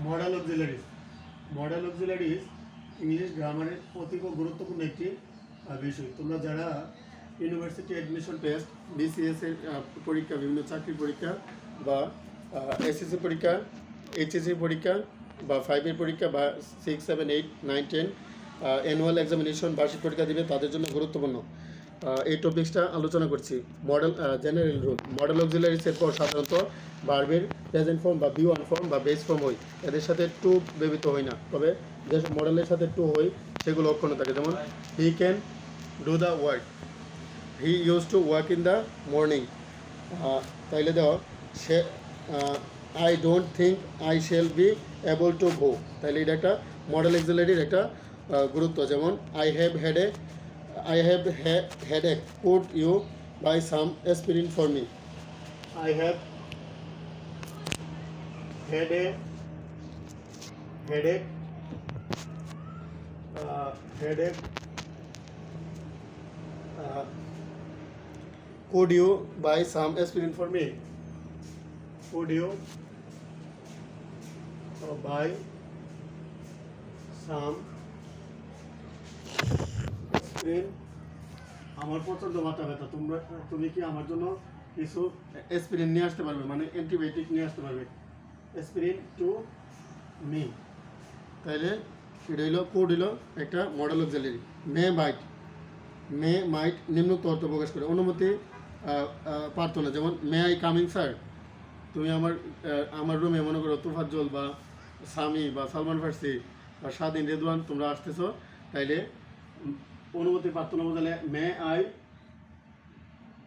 Model auxiliaries. Modal auxiliaries English গ্রামারের অতি গুরুত্বপূর্ণ একটি বিষয়। তোমরা যারা ইউনিভার্সিটি অ্যাডমিশন টেস্ট, বিসিএস এর পরীক্ষা, বিভিন্ন চাকরির পরীক্ষা বা এসএসসি পরীক্ষা, এইচএসসি পরীক্ষা বা 5-এর পরীক্ষা বা 6, 7, 8, 9, 10 অ্যানুয়াল এক্সামিনেশন বার্ষিক পরীক্ষা দিবে, তাদের জন্য গুরুত্বপূর্ণ এই টপিক্সটা আলোচনা করছি। Model general rule. মডেল অক্সিলারিজের পর সাধারণত ভার্বের প্রেজেন্ট ফর্ম বা বি ওয়ান ফর্ম বা বেস ফর্ম হয়, এদের সাথে টু ব্যবহৃত হয় না। তবে যেসব মডেলের সাথে টু হয় সেগুলো অক্ষুণ্ণ থাকে। যেমন he can do the work, he use to work in the morning. তাইলে দেওয়া সে I don't think I shall be able to go. তাইলে এটা একটা মডেল অক্সিলারির একটা গুরুত্ব। যেমন I have headache. Could you buy some aspirin for me? I have headache. Could you buy some aspirin for me? Could you buy some aspirin? আমার প্রচণ্ড মাথা ব্যথা, তুমি কি আমার জন্য কিছু অ্যাসপিরিন নিয়ে আসতে পারবে, মানে অ্যান্টিবায়োটিক নিয়ে আসতে পারবে। Aspirin to me. তাইলে এটা হলো কোড, হলো একটা মডেল অক্সিলারি। মে মাইট নিম্নোক্ত অর্থ প্রকাশ করে। অনুমতি প্রার্থনা। যেমন মে আই কামিং স্যার। তুমি আমার রুমে মনে করো তোফাজ্জল বা সামি বা সালমান ফার্সি বা স্বাধীন, রেদওয়ান, তোমরা আসতেছো। তাইলে অনুমতি প্রার্থনা বোঝালে মে আই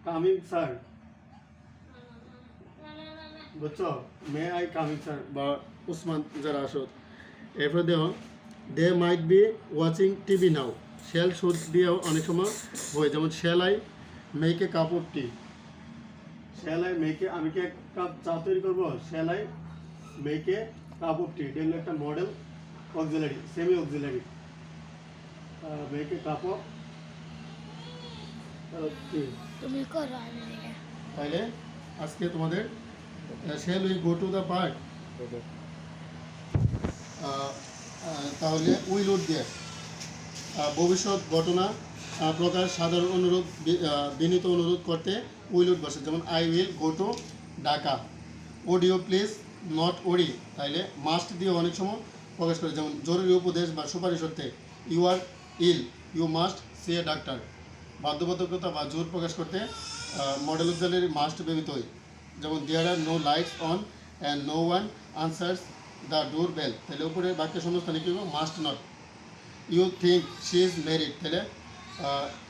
কামিং স্যার, বুঝছো? মে আই কামিং স্যার বা উসমান যারা আসো। এরপরে দেখো they might be watching TV now. Shall should দিয়েও অনেক সময় হয়। যেমন shall I make a cup of tea. Shall I make a, আমি কি এক কাপ চা তৈরি করবো? Shall I make a cup of tea. এটা হলো একটা modal auxiliary, semi auxiliary. Make a cup of tea. তাইলে আজকে তোমাদের shall we go to the park, তাহলে উইল উড দিয়ে ভবিষ্যৎ ঘটনা প্রকাশ সাধারণ অনুরোধ, বিনীত অনুরোধ করতে উইল উড বসে। যেমন I will go to Dhaka. Would you please not worry. তাইলে মাস্ট দিয়ে অনেক সময় প্রকাশ করে। যেমন জরুরি উপদেশ বা সুপারিশ করতে you are ill, you must see a doctor. বাধ্যবাধকতা বা জোর প্রকাশ করতে মডেল অক্সিলারি মাস্ট ব্যবহৃত হয়। যেমন there are no lights on and no one answers the door bell. তাহলে উপরে বাক্যের শূন্যস্থানে কী হবে? Must not. You think she is married. তাহলে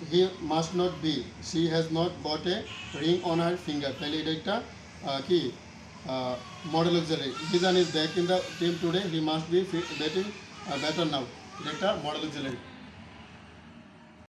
he must not be, she has not got a ring on her finger. তাহলে এটা একটা কি মডেল অক্সিলারি। হিজান is back in the team today, he must be batting better now. এটা একটা modal auxiliary.